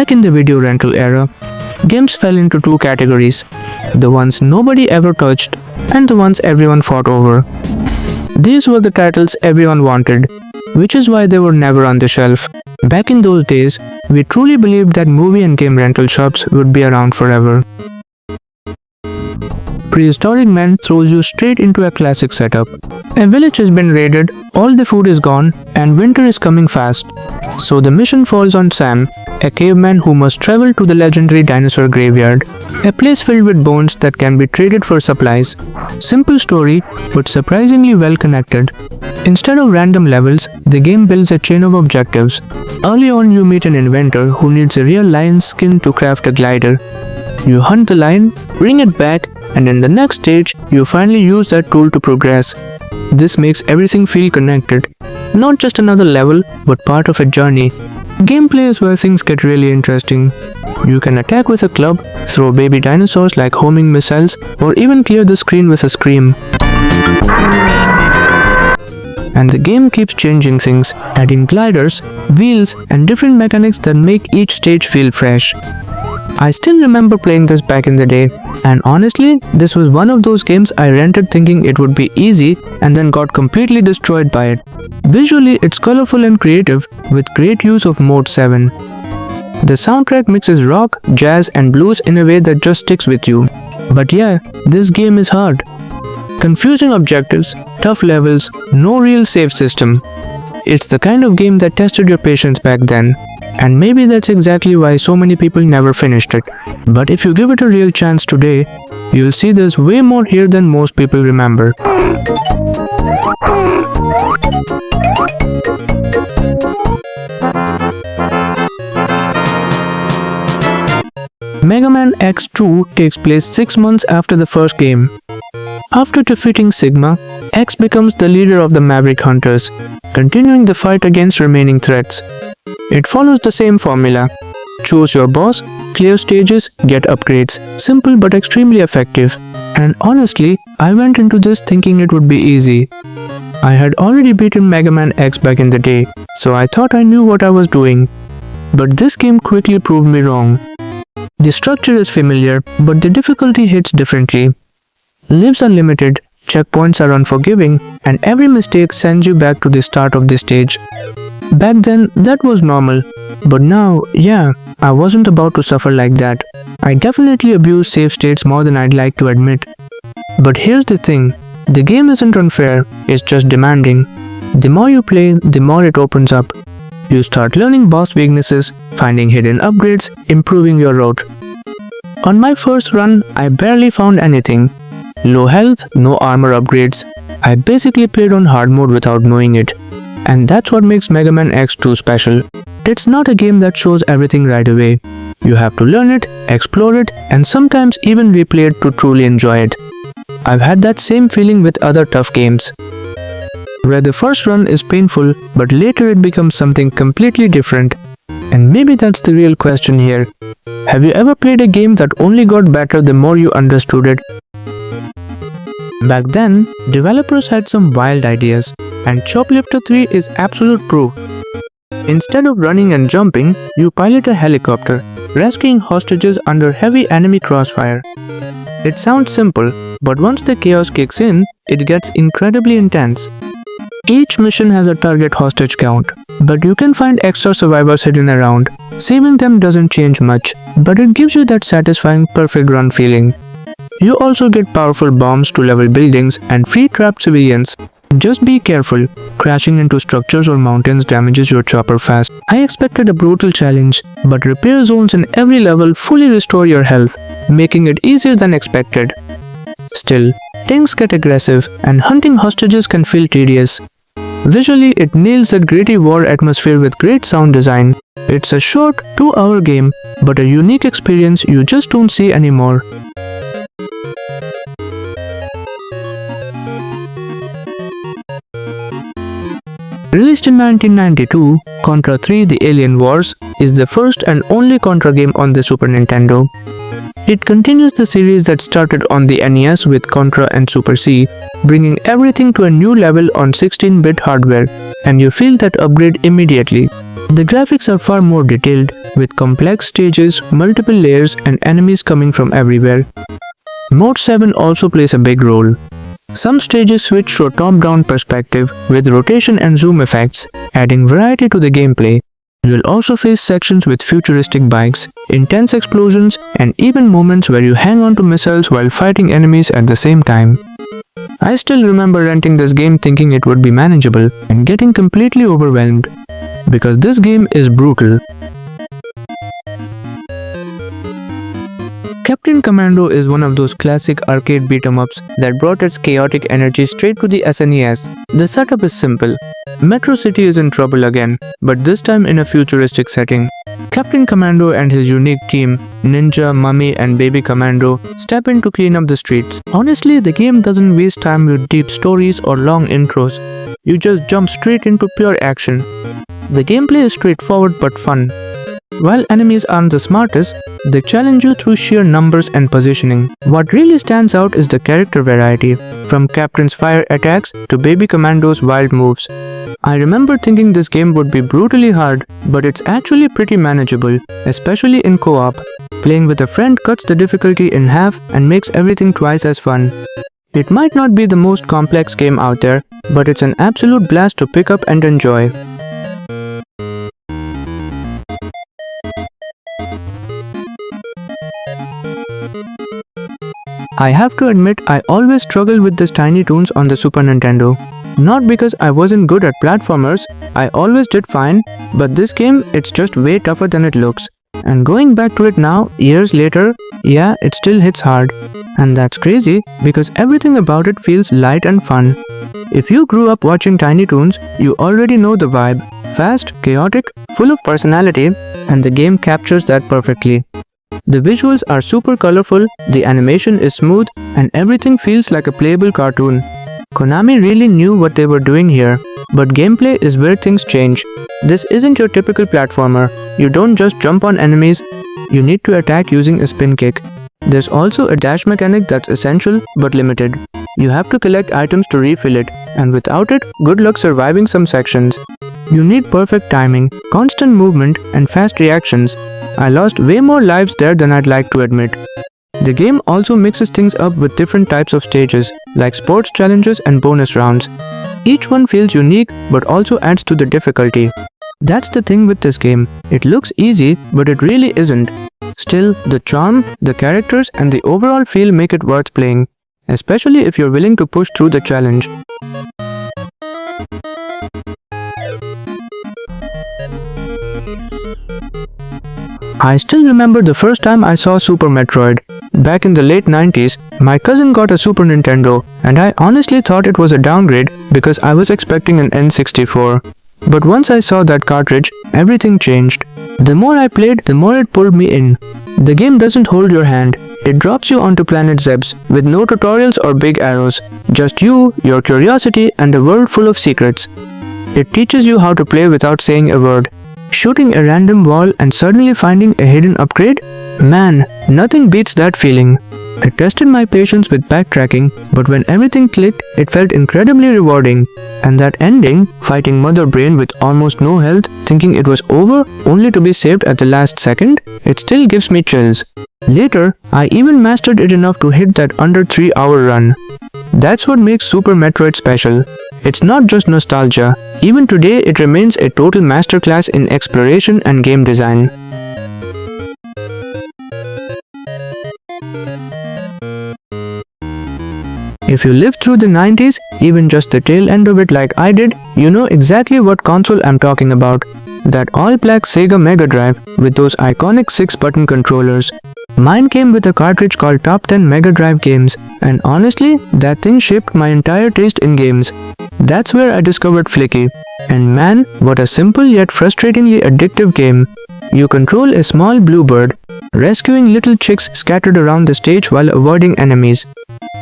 Back in the video rental era, games fell into two categories: the ones nobody ever touched and the ones everyone fought over. These were the titles everyone wanted, which is why they were never on the shelf. Back in those days, we truly believed that movie and game rental shops would be around forever. Prehistoric Man throws you straight into a classic setup. A village has been raided, all the food is gone, and winter is coming fast. So the mission falls on Sam, a caveman who must travel to the legendary dinosaur graveyard, a place filled with bones that can be traded for supplies. Simple story, but surprisingly well connected. Instead of random levels, the game builds a chain of objectives. Early on, you meet an inventor who needs a real lion's skin to craft a glider. You hunt the lion, bring it back, and in the next stage, you finally use that tool to progress. This makes everything feel connected. Not just another level, but part of a journey. Gameplay is where things get really interesting. You can attack with a club, throw baby dinosaurs like homing missiles, or even clear the screen with a scream. And the game keeps changing things, adding gliders, wheels, and different mechanics that make each stage feel fresh. I still remember playing this back in the day, and honestly, this was one of those games I rented thinking it would be easy and then got completely destroyed by it. Visually, it's colorful and creative, with great use of Mode 7. The soundtrack mixes rock, jazz, and blues in a way that just sticks with you. But yeah, this game is hard. Confusing objectives, tough levels, no real save system. It's the kind of game that tested your patience back then. And maybe that's exactly why so many people never finished it. But if you give it a real chance today, you'll see there's way more here than most people remember. Megaman X2 takes place 6 months after the first game. After defeating Sigma, X becomes the leader of the Maverick Hunters, continuing the fight against remaining threats. It follows the same formula. Choose your boss, clear stages, get upgrades. Simple but extremely effective. And honestly, I went into this thinking it would be easy. I had already beaten Mega Man X back in the day, so I thought I knew what I was doing. But this game quickly proved me wrong. The structure is familiar, but the difficulty hits differently. Lives are limited, checkpoints are unforgiving, and every mistake sends you back to the start of the stage. Back then, that was normal, but now, yeah, I wasn't about to suffer like that. I definitely abuse save states more than I'd like to admit. But here's the thing, the game isn't unfair, it's just demanding. The more you play, the more it opens up. You start learning boss weaknesses, finding hidden upgrades, improving your route. On my first run, I barely found anything. Low health, no armor upgrades. I basically played on hard mode without knowing it. And that's what makes Mega Man X2 special. It's not a game that shows everything right away. You have to learn it, explore it, and sometimes even replay it to truly enjoy it. I've had that same feeling with other tough games, where the first run is painful, but later it becomes something completely different. And maybe that's the real question here. Have you ever played a game that only got better the more you understood it? Back then, developers had some wild ideas, and Choplifter 3 is absolute proof. Instead of running and jumping, you pilot a helicopter, rescuing hostages under heavy enemy crossfire. It sounds simple, but once the chaos kicks in, it gets incredibly intense. Each mission has a target hostage count, but you can find extra survivors hidden around. Saving them doesn't change much, but it gives you that satisfying perfect run feeling. You also get powerful bombs to level buildings and free trapped civilians. Just be careful, crashing into structures or mountains damages your chopper fast. I expected a brutal challenge, but repair zones in every level fully restore your health, making it easier than expected. Still, things get aggressive and hunting hostages can feel tedious. Visually, it nails that gritty war atmosphere with great sound design. It's a short 2-hour game, but a unique experience you just don't see anymore. Released in 1992, Contra 3: The Alien Wars is the first and only Contra game on the Super Nintendo. It continues the series that started on the NES with Contra and Super C, bringing everything to a new level on 16-bit hardware, and you feel that upgrade immediately. The graphics are far more detailed, with complex stages, multiple layers, and enemies coming from everywhere. Mode 7 also plays a big role. Some stages switch to a top-down perspective with rotation and zoom effects, adding variety to the gameplay. You'll also face sections with futuristic bikes, intense explosions, and even moments where you hang on to missiles while fighting enemies at the same time. I still remember renting this game thinking it would be manageable and getting completely overwhelmed, because this game is brutal. Captain Commando is one of those classic arcade beat-em-ups that brought its chaotic energy straight to the SNES. The setup is simple. Metro City is in trouble again, but this time in a futuristic setting. Captain Commando and his unique team, Ninja, Mummy, and Baby Commando, step in to clean up the streets. Honestly, the game doesn't waste time with deep stories or long intros. You just jump straight into pure action. The gameplay is straightforward but fun. While enemies aren't the smartest, they challenge you through sheer numbers and positioning. What really stands out is the character variety, from Captain's fire attacks to Baby Commando's wild moves. I remember thinking this game would be brutally hard, but it's actually pretty manageable, especially in co-op. Playing with a friend cuts the difficulty in half and makes everything twice as fun. It might not be the most complex game out there, but it's an absolute blast to pick up and enjoy. I have to admit, I always struggled with this Tiny Toons on the Super Nintendo. Not because I wasn't good at platformers, I always did fine, but this game, it's just way tougher than it looks. And going back to it now, years later, yeah, it still hits hard. And that's crazy, because everything about it feels light and fun. If you grew up watching Tiny Toons, you already know the vibe. Fast, chaotic, full of personality, and the game captures that perfectly. The visuals are super colorful, the animation is smooth, and everything feels like a playable cartoon. Konami really knew what they were doing here, but gameplay is where things change. This isn't your typical platformer. You don't just jump on enemies, you need to attack using a spin kick. There's also a dash mechanic that's essential but limited. You have to collect items to refill it, and without it, good luck surviving some sections. You need perfect timing, constant movement, and fast reactions. I lost way more lives there than I'd like to admit. The game also mixes things up with different types of stages, like sports challenges and bonus rounds. Each one feels unique but also adds to the difficulty. That's the thing with this game. It looks easy, but it really isn't. Still, the charm, the characters, and the overall feel make it worth playing, especially if you're willing to push through the challenge. I still remember the first time I saw Super Metroid. Back in the late 90s, my cousin got a Super Nintendo, and I honestly thought it was a downgrade because I was expecting an N64. But once I saw that cartridge, everything changed. The more I played, the more it pulled me in. The game doesn't hold your hand. It drops you onto Planet Zebes with no tutorials or big arrows. Just you, your curiosity, and a world full of secrets. It teaches you how to play without saying a word. Shooting a random wall and suddenly finding a hidden upgrade? Man, nothing beats that feeling. It tested my patience with backtracking, but when everything clicked, it felt incredibly rewarding. And that ending, fighting Mother Brain with almost no health, thinking it was over, only to be saved at the last second, it still gives me chills. Later, I even mastered it enough to hit that under 3-hour run. That's what makes Super Metroid special. It's not just nostalgia. Even today, it remains a total masterclass in exploration and game design. If you lived through the 90s, even just the tail end of it like I did, you know exactly what console I'm talking about. That all-black Sega Mega Drive with those iconic 6-button controllers. Mine came with a cartridge called Top 10 Mega Drive Games, and honestly, that thing shaped my entire taste in games. That's where I discovered Flicky. And man, what a simple yet frustratingly addictive game. You control a small blue bird, rescuing little chicks scattered around the stage while avoiding enemies.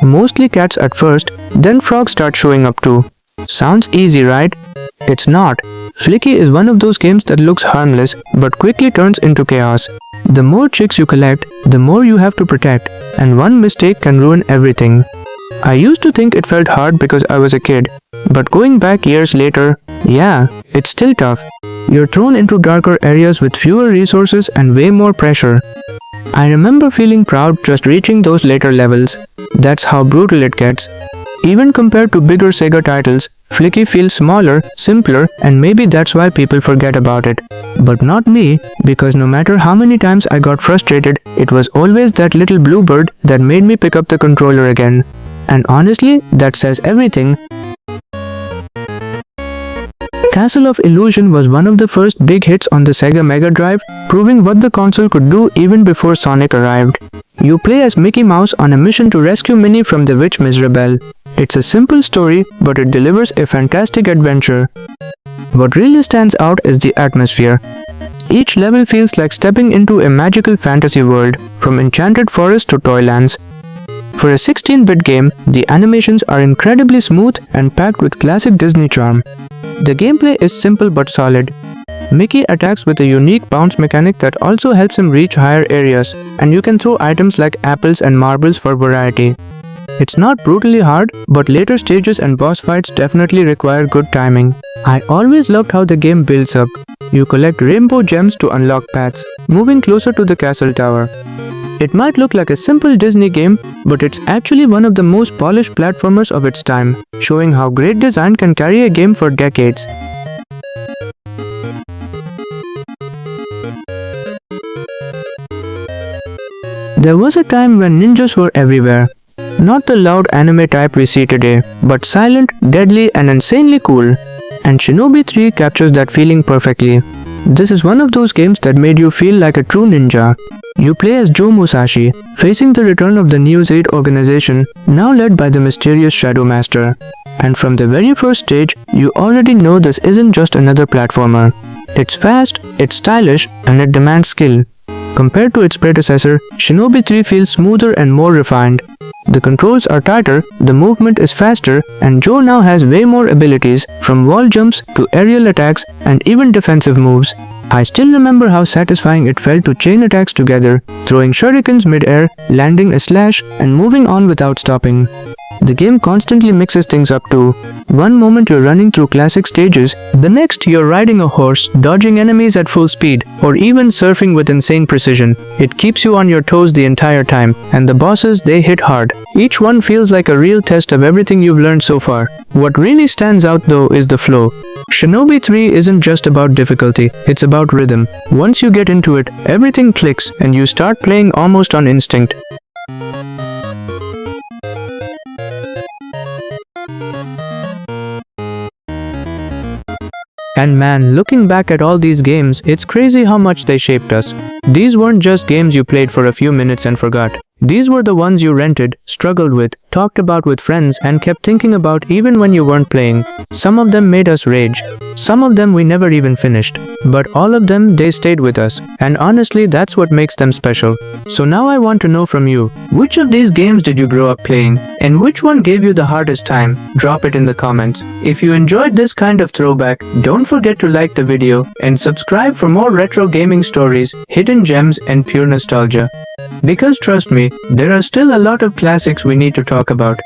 Mostly cats at first, then frogs start showing up too. Sounds easy, right? It's not. Flicky is one of those games that looks harmless but quickly turns into chaos. The more chicks you collect, the more you have to protect, and one mistake can ruin everything. I used to think it felt hard because I was a kid, but going back years later, yeah, it's still tough. You're thrown into darker areas with fewer resources and way more pressure. I remember feeling proud just reaching those later levels. That's how brutal it gets. Even compared to bigger Sega titles, Flicky feels smaller, simpler, and maybe that's why people forget about it. But not me, because no matter how many times I got frustrated, it was always that little bluebird that made me pick up the controller again. And honestly, that says everything. Castle of Illusion was one of the first big hits on the Sega Mega Drive, proving what the console could do even before Sonic arrived. You play as Mickey Mouse on a mission to rescue Minnie from the witch Miserable. It's a simple story, but it delivers a fantastic adventure. What really stands out is the atmosphere. Each level feels like stepping into a magical fantasy world, from enchanted forests to toylands. For a 16-bit game, the animations are incredibly smooth and packed with classic Disney charm. The gameplay is simple but solid. Mickey attacks with a unique bounce mechanic that also helps him reach higher areas, and you can throw items like apples and marbles for variety. It's not brutally hard, but later stages and boss fights definitely require good timing. I always loved how the game builds up. You collect rainbow gems to unlock paths, moving closer to the castle tower. It might look like a simple Disney game, but it's actually one of the most polished platformers of its time, showing how great design can carry a game for decades. There was a time when ninjas were everywhere. Not the loud anime type we see today, but silent, deadly, and insanely cool. And Shinobi 3 captures that feeling perfectly. This is one of those games that made you feel like a true ninja. You play as Joe Musashi, facing the return of the New Zed organization, now led by the mysterious Shadow Master. And from the very first stage, you already know this isn't just another platformer. It's fast, it's stylish, and it demands skill. Compared to its predecessor, Shinobi 3 feels smoother and more refined. The controls are tighter, the movement is faster, and Joe now has way more abilities, from wall jumps to aerial attacks and even defensive moves. I still remember how satisfying it felt to chain attacks together, throwing shurikens mid-air, landing a slash, and moving on without stopping. The game constantly mixes things up too. One moment you're running through classic stages, the next you're riding a horse, dodging enemies at full speed, or even surfing with insane precision. It keeps you on your toes the entire time, and the bosses, they hit hard. Each one feels like a real test of everything you've learned so far. What really stands out though is the flow. Shinobi 3 isn't just about difficulty, it's about rhythm. Once you get into it, everything clicks and you start playing almost on instinct. And man, looking back at all these games, it's crazy how much they shaped us. These weren't just games you played for a few minutes and forgot. These were the ones you rented, struggled with, talked about with friends, and kept thinking about even when you weren't playing. Some of them made us rage. Some of them we never even finished. But all of them, they stayed with us. And honestly, that's what makes them special. So now I want to know from you, which of these games did you grow up playing? And which one gave you the hardest time? Drop it in the comments. If you enjoyed this kind of throwback, don't forget to like the video and subscribe for more retro gaming stories, hidden gems, and pure nostalgia. Because trust me, there are still a lot of classics we need to talk about.